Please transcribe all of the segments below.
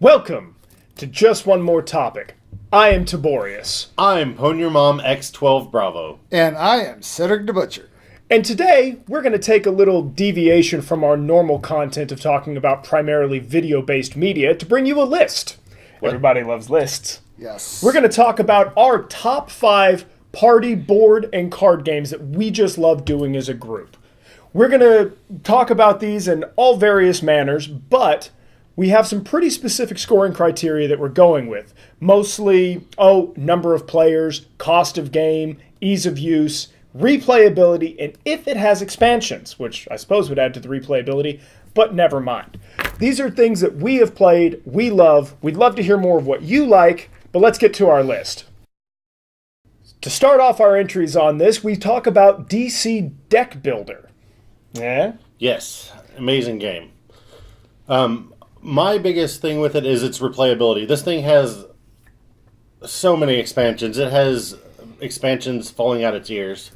Welcome to Just One More Topic. I am Tiborius. I'm Pwn Your Mom X12 Bravo. And I am Cedric the Butcher. And today, we're going to take a little deviation from our normal content of talking about primarily video-based media to bring you a list. What? Everybody loves lists. Yes. We're going to talk about our top 5 party board and card games that we just love doing as a group. We're going to talk about these in all various manners, but we have some pretty specific scoring criteria that we're going with. Mostly, number of players, cost of game, ease of use, replayability, and if it has expansions, which I suppose would add to the replayability, but never mind. These are things that we have played, we love. We'd love to hear more of what you like, but let's get to our list. To start off our entries on this, we talk about DC Deck Builder. Yeah? Yes, amazing game. My biggest thing with it is its replayability. This thing has so many expansions. It has expansions falling out its ears.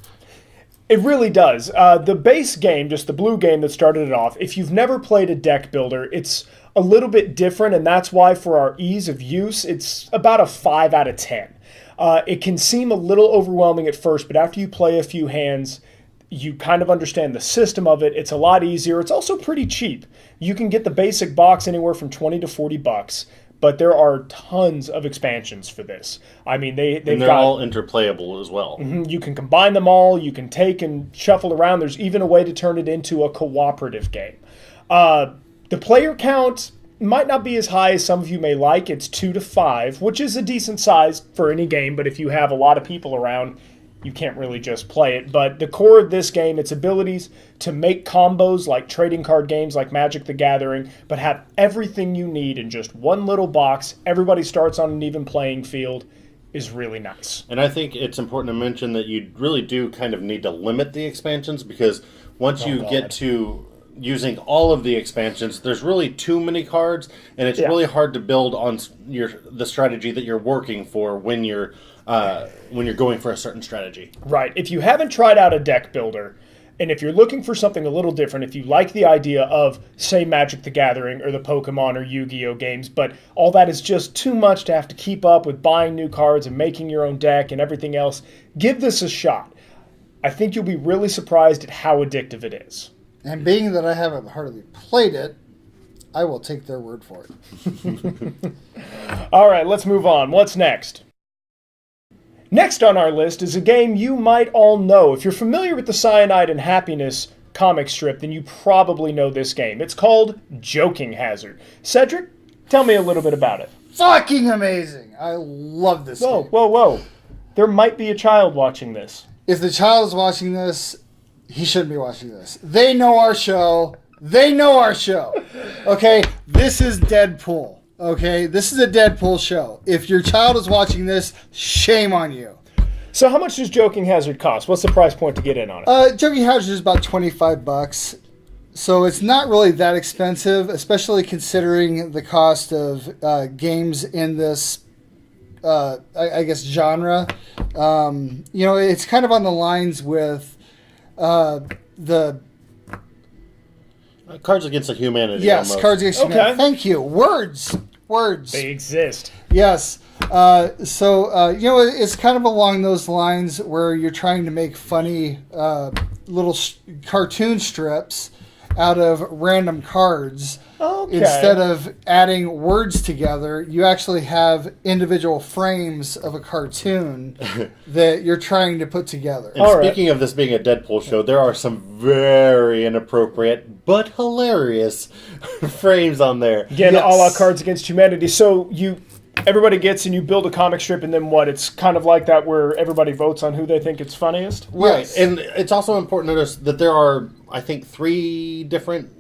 It really does. The base game, just the blue game that started it off, if you've never played a deck builder, it's a little bit different, and that's why for our ease of use, it's about a 5 out of 10. It can seem a little overwhelming at first, but after you play a few hands, you kind of understand the system of it. It's a lot easier. It's also pretty cheap. You can get the basic box anywhere from $20 to $40, but there are tons of expansions for this. I mean, they're all interplayable as well. You can combine them all. You can take and shuffle around. There's even a way to turn it into a cooperative game. The player count might not be as high as some of you may like. It's 2 to 5, which is a decent size for any game, but if you have a lot of people around, you can't really just play it. But the core of this game, its abilities to make combos like trading card games like Magic the Gathering, but have everything you need in just one little box, everybody starts on an even playing field, is really nice. And I think it's important to mention that you really do kind of need to limit the expansions, because once you get to using all of the expansions, there's really too many cards, and it's really hard to build on the strategy that you're working for when you're going for a certain strategy. Right. If you haven't tried out a deck builder, and if you're looking for something a little different, if you like the idea of, say, Magic the Gathering or the Pokemon or Yu-Gi-Oh games, but all that is just too much to have to keep up with buying new cards and making your own deck and everything else, give this a shot. I think you'll be really surprised at how addictive it is. And being that I haven't hardly played it, I will take their word for it. All right, let's move on. What's next? Next on our list is a game you might all know. If you're familiar with the Cyanide and Happiness comic strip, then you probably know this game. It's called Joking Hazard. Cedric, tell me a little bit about it. Fucking amazing. I love this game. Whoa. There might be a child watching this. If the child is watching this, he shouldn't be watching this. They know our show. Okay? This is Deadpool. Okay? This is a Deadpool show. If your child is watching this, shame on you. So how much does Joking Hazard cost? What's the price point to get in on it? Joking Hazard is about $25. So it's not really that expensive, especially considering the cost of games in this I guess genre. It's kind of on the lines with the Cards Against Humanity. Yes, almost. Cards Against Humanity. Thank you. Words. They exist. Yes. It's kind of along those lines where you're trying to make funny little cartoon strips out of random cards. Okay. Instead of adding words together, you actually have individual frames of a cartoon that you're trying to put together. And speaking of this being a Deadpool show, there are some very inappropriate but hilarious frames on there. Again, a la Cards Against Humanity. So everybody gets and you build a comic strip, and then what? It's kind of like that where everybody votes on who they think it's funniest? Right. Yes. And it's also important to notice that there are, I think, 3 different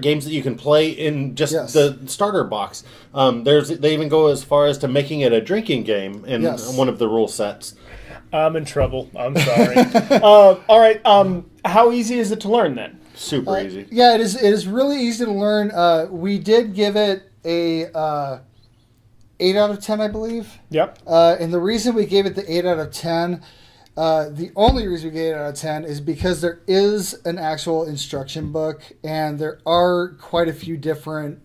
games that you can play in just the starter box. They even go as far as to making it a drinking game in one of the rule sets. I'm in trouble. I'm sorry. All right. How easy is it to learn then? Super easy. Yeah, it is. It is really easy to learn. We did give it a 8 out of 10, I believe. Yep. And the reason we gave it the 8 out of 10 The only reason we gave it out of 10 is because there is an actual instruction book, and there are quite a few different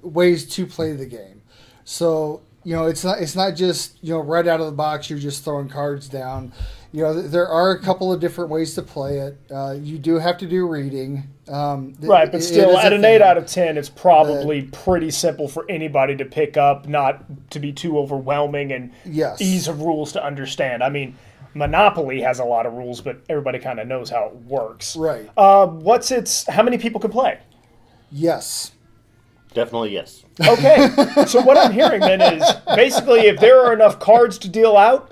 ways to play the game. So, it's not just, right out of the box, you're just throwing cards down. There are a couple of different ways to play it. You do have to do reading. Right, but still, at an 8 out of 10, it's probably pretty simple for anybody to pick up, not to be too overwhelming, and ease of rules to understand. I mean, Monopoly has a lot of rules, but everybody kind of knows how it works. Right. How many people can play? Yes. Definitely yes. Okay, so what I'm hearing then is basically if there are enough cards to deal out,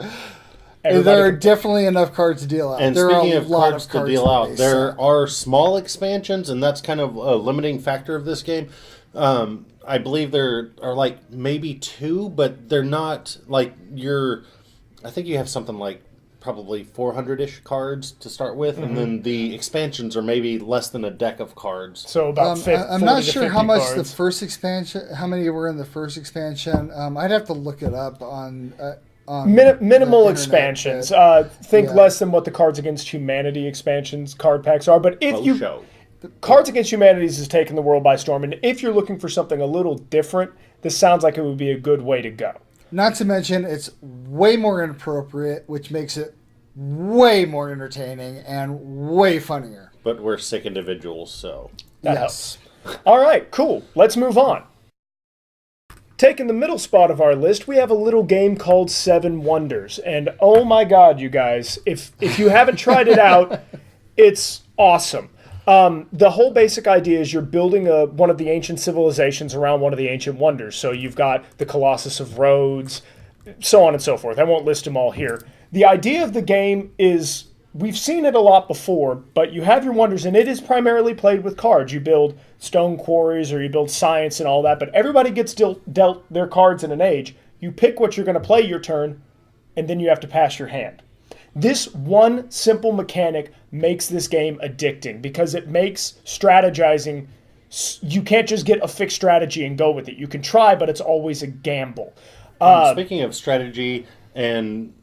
there are definitely enough cards to deal out. And there speaking are of cards to deal out, there are small expansions, and that's kind of a limiting factor of this game. I believe there are like maybe 2, but they're not like I think you have something like probably 400-ish cards to start with, and then the expansions are maybe less than a deck of cards. So about 50, I'm not sure how much cards. the first expansion, how many were in the first expansion. I'd have to look it up on minimal expansions. Think less than what the Cards Against Humanity expansions card packs are. But if Cards Against Humanity is taking the world by storm, and if you're looking for something a little different, this sounds like it would be a good way to go. Not to mention, it's way more inappropriate, which makes it way more entertaining and way funnier. But we're sick individuals, so that helps. All right, cool. Let's move on. Taking the middle spot of our list, we have a little game called 7 Wonders. And oh my god, you guys, if you haven't tried it out, it's awesome. The whole basic idea is you're building one of the ancient civilizations around one of the ancient wonders. So you've got the Colossus of Rhodes, so on and so forth. I won't list them all here. The idea of the game is, we've seen it a lot before, but you have your wonders, and it is primarily played with cards. You build stone quarries or you build science and all that, but everybody gets dealt their cards in an age. You pick what you're going to play your turn, and then you have to pass your hand. This one simple mechanic makes this game addicting because it makes strategizing, you can't just get a fixed strategy and go with it. You can try, but it's always a gamble. Speaking of strategy, and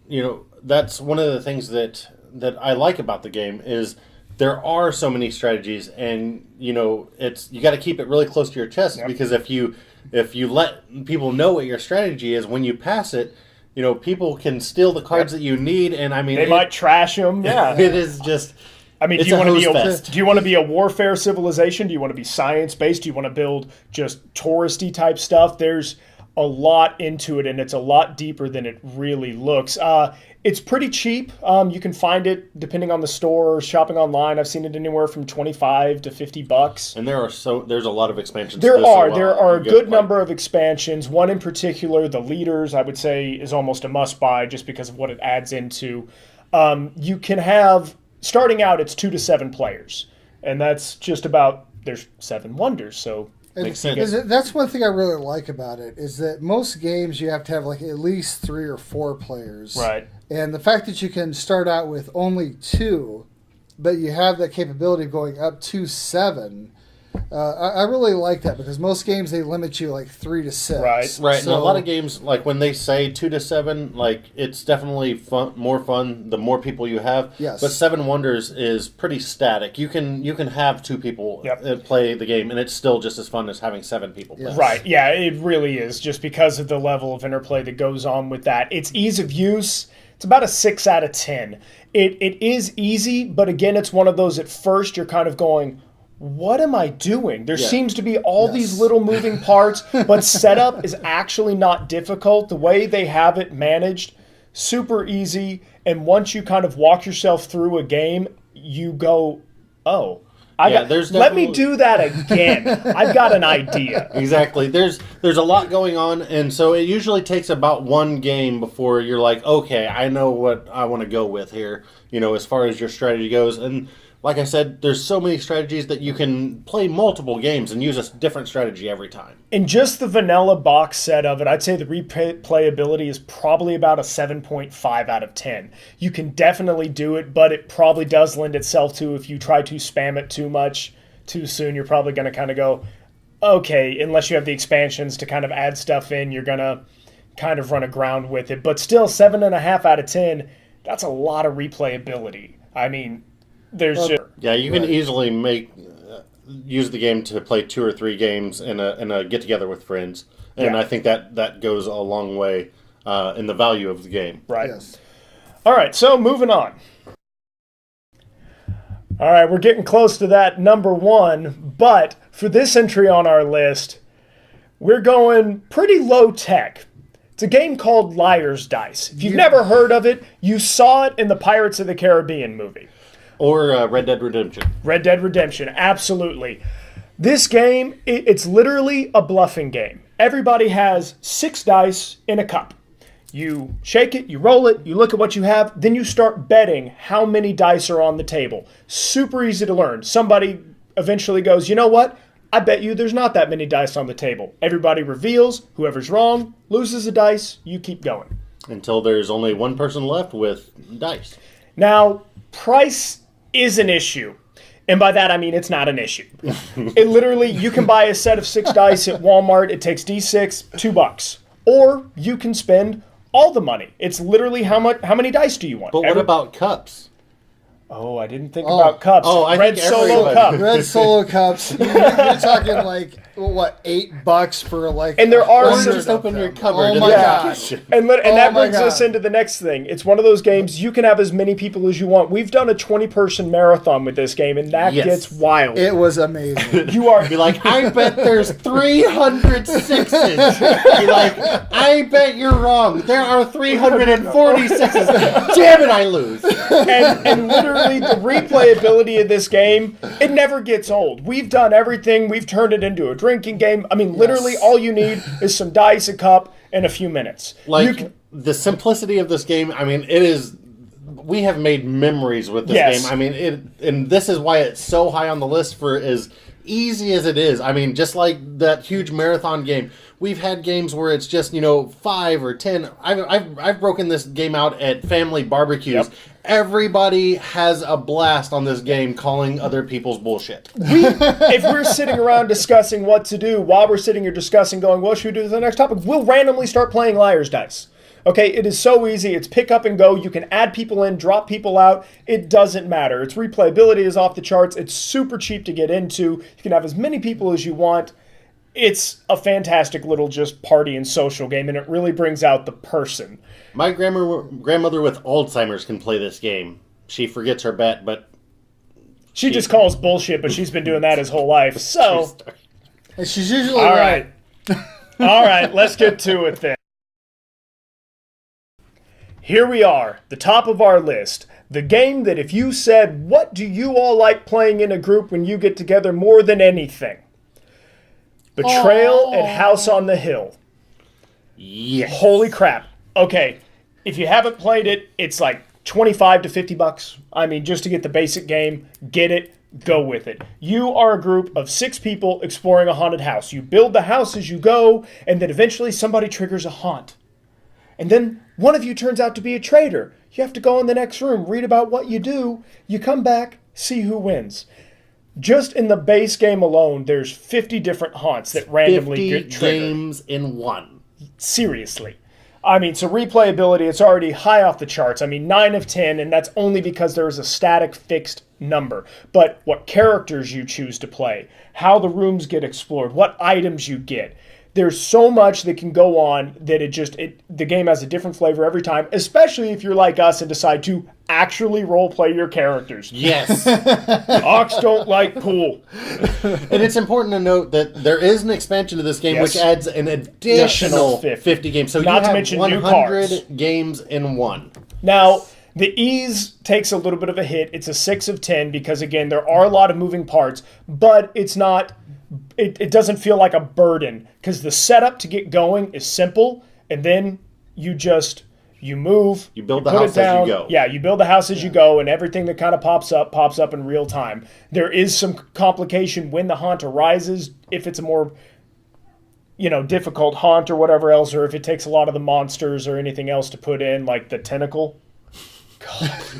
that's one of the things that I like about the game is there are so many strategies, and you got to keep it really close to your chest because if you let people know what your strategy is, when you pass it, people can steal the cards that you need, and I mean they might trash them. Yeah, it is just. I mean, do you want to be a warfare civilization? Do you want to be science based? Do you want to build just touristy type stuff? There's a lot into it, and it's a lot deeper than it really looks. It's pretty cheap. You can find it depending on the store or shopping online. I've seen it anywhere from $25 to $50. And there's a lot of expansions. There are a good number of expansions. One in particular, the Leaders, I would say is almost a must buy just because of what it adds into. You can have, starting out, it's 2 to 7 players, and that's just about, there's 7 wonders, so. Makes sense. That's one thing I really like about it is that most games you have to have like at least 3 or 4 players. Right. And the fact that you can start out with only 2, but you have that capability of going up to 7, I really like that because most games they limit you like 3 to 6. Right. So, and a lot of games, like when they say 2 to 7, like it's definitely more fun the more people you have. Yes. But 7 Wonders is pretty static. You can have 2 people play the game, and it's still just as fun as having 7 people play. Yes. Right. Yeah, it really is. Just because of the level of interplay that goes on with that, it's ease of use. It's about a 6 out of 10. It is easy, but again, it's one of those at first you're kind of going, what am I doing? There seems to be all these little moving parts, but setup is actually not difficult. The way they have it managed, super easy. And once you kind of walk yourself through a game, you go, oh, let me do that again. I've got an idea. Exactly. There's a lot going on, and so it usually takes about 1 game before you're like, okay, I know what I want to go with here, as far as your strategy goes. And like I said, there's so many strategies that you can play multiple games and use a different strategy every time. In just the vanilla box set of it, I'd say the replayability is probably about a 7.5 out of 10. You can definitely do it, but it probably does lend itself to if you try to spam it too much too soon, you're probably going to kind of go, okay, unless you have the expansions to kind of add stuff in, you're going to kind of run aground with it. But still, 7.5 out of 10, that's a lot of replayability. I mean, there's just... Yeah, you can easily use the game to play 2 or 3 games in a get-together with friends. And I think that goes a long way in the value of the game. Right. Yes. All right, so moving on. All right, we're getting close to that number 1, but for this entry on our list, we're going pretty low tech. It's a game called Liar's Dice. If you've never heard of it, you saw it in the Pirates of the Caribbean movie. Or Red Dead Redemption. Red Dead Redemption, absolutely. This game, it's literally a bluffing game. Everybody has 6 dice in a cup. You shake it, you roll it, you look at what you have, then you start betting how many dice are on the table. Super easy to learn. Somebody eventually goes, you know what? I bet you there's not that many dice on the table. Everybody reveals, whoever's wrong loses a dice, you keep going. Until there's only one person left with dice. Now, price is an issue. And by that, I mean it's not an issue. It literally, you can buy a set of 6 dice at Walmart. It takes D6, $2. Or you can spend all the money. It's literally how many dice do you want? But what about cups? Oh, I didn't think about cups. Oh, I Red think Solo everybody- Cup. Red Solo cups. You're talking like what, $8 for like. And there are- Or 100 just of open your them. cupboard. Oh and my then- gosh. And that my brings us God. into the next thing. It's one of those games you can have as many people as you want. We've done a 20-person marathon with this game, and that Yes. gets wild. It was amazing. You are Be like, I bet there's 300 sixes. Be like, I bet you're wrong. There are 340 sixes. Damn it, I lose. and literally the replayability of this game, it never gets old. We've done everything. We've turned it into a drinking game. I mean, literally all you need is some dice, a cup, and a few minutes. Like, the simplicity of this game, I mean, it is... We have made memories with this Yes. game. I mean, and this is why it's so high on the list for as easy as it is. I mean, just like that huge marathon game, we've had games where it's just 5 or 10. I've broken this game out at family barbecues. Yep. Everybody has a blast on this game, calling other people's bullshit. If we're sitting around discussing what to do, while we're sitting here discussing, going, what should we do to the next topic? We'll randomly start playing Liar's Dice. Okay, it is so easy. It's pick up and go. You can add people in, drop people out. It doesn't matter. Its replayability is off the charts. It's super cheap to get into. You can have as many people as you want. It's a fantastic little just party and social game, and it really brings out the person. My grandmother with Alzheimer's can play this game. She forgets her bet, but... She just calls bullshit, but she's been doing that his whole life. So, And she's usually all right. right. All right, let's get to it then. Here we are, the top of our list. The game that if you said, what do you all like playing in a group when you get together more than anything? Betrayal at House on the Hill. Yes. Holy crap. Okay, if you haven't played it, it's like $25 to $50. I mean, just to get the basic game, get it, go with it. You are a group of 6 people exploring a haunted house. You build the house as you go, and then eventually somebody triggers a haunt. And then one of you turns out to be a traitor. You have to go in the next room, read about what you do. You come back, see who wins. Just in the base game alone, there's 50 different haunts that randomly 50 get triggered. games in one. Seriously. I mean, so replayability, it's already high off the charts. I mean, 9 of 10, and that's only because there is a static fixed number. But what characters you choose to play, how the rooms get explored, what items you get. There's so much that can go on that the game has a different flavor every time, especially if you're like us and decide to actually role-play your characters. Yes. Ox don't like pool. And it's important to note that there is an expansion to this game Yes. which adds an additional Additional 50 games. So Not you to have mention new 100 cards. games in one. Now, the ease takes a little bit of a hit. It's a 6 of 10 because, again, there are a lot of moving parts, but it's not... It doesn't feel like a burden because the setup to get going is simple, and then you move. You build the put house it down. as you go. Yeah, you build the house as you go, and everything that kind of pops up in real time. There is some complication when the haunt arises, if it's a more difficult haunt or whatever else, or if it takes a lot of the monsters or anything else to put in, like the tentacle.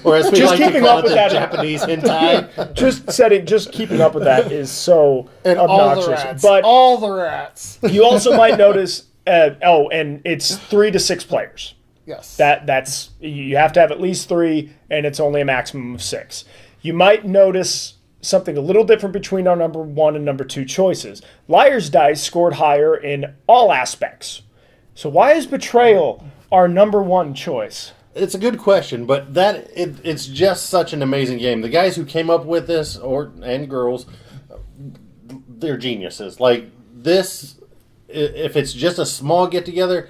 Or as we Just like to keeping call up it, with the that- Japanese hentai. Just keeping up with that is so And obnoxious. all the rats. But all the rats. you also might notice, and it's 3 to 6 players. Yes. That's you have to have at least 3, and it's only a maximum of 6. You might notice something a little different between our number 1 and number 2 choices. Liar's Dice scored higher in all aspects. So why is Betrayal our number 1 choice? It's a good question, but it's just such an amazing game. The guys who came up with this, and girls, they're geniuses. Like this, if it's just a small get together,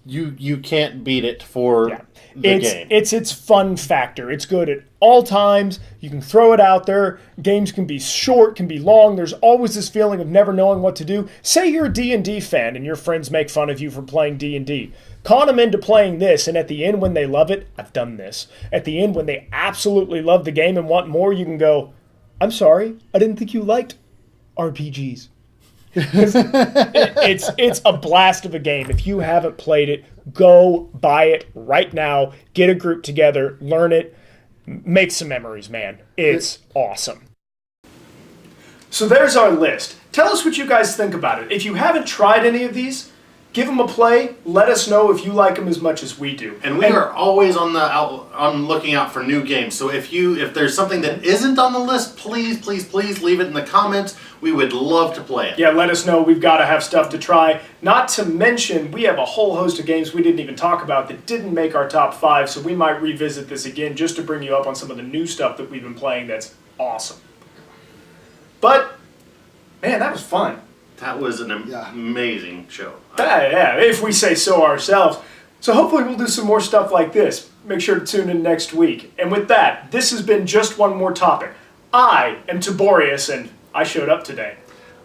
you can't beat it for the game. It's its fun factor. It's good at all times. You can throw it out there. Games can be short, can be long. There's always this feeling of never knowing what to do. Say you're a D&D fan and your friends make fun of you for playing D&D. Con them into playing this, and at the end when they love it, I've done this. At the end when they absolutely love the game and want more, you can go, I'm sorry, I didn't think you liked RPGs. It's a blast of a game. If you haven't played it, go buy it right now. Get a group together, learn it, make some memories, man. It's awesome. So there's our list. Tell us what you guys think about it. If you haven't tried any of these, give them a play. Let us know if you like them as much as we do. And we are always on looking out for new games. So if there's something that isn't on the list, please leave it in the comments. We would love to play it. Yeah, let us know. We've got to have stuff to try. Not to mention, we have a whole host of games we didn't even talk about that didn't make our top 5, so we might revisit this again just to bring you up on some of the new stuff that we've been playing that's awesome. But, man, that was fun. That was an amazing show. Yeah, if we say so ourselves. So hopefully we'll do some more stuff like this. Make sure to tune in next week. And with that, this has been Just One More Topic. I am Tiborius, and I showed up today.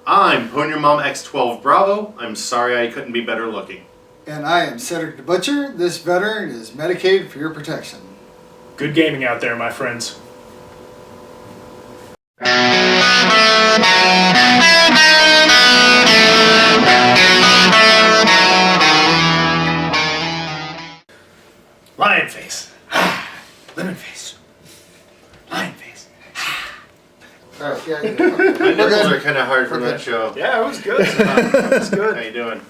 I'm Pwn Your Mom X12 Bravo. I'm sorry I couldn't be better looking. And I am Cedric the Butcher. This veteran is medicated for your protection. Good gaming out there, my friends. Lion face. Lemon face. Lion face. All right, yeah. My nipples are kind of hard from that show. Yeah, it was good. It was good. How you doing?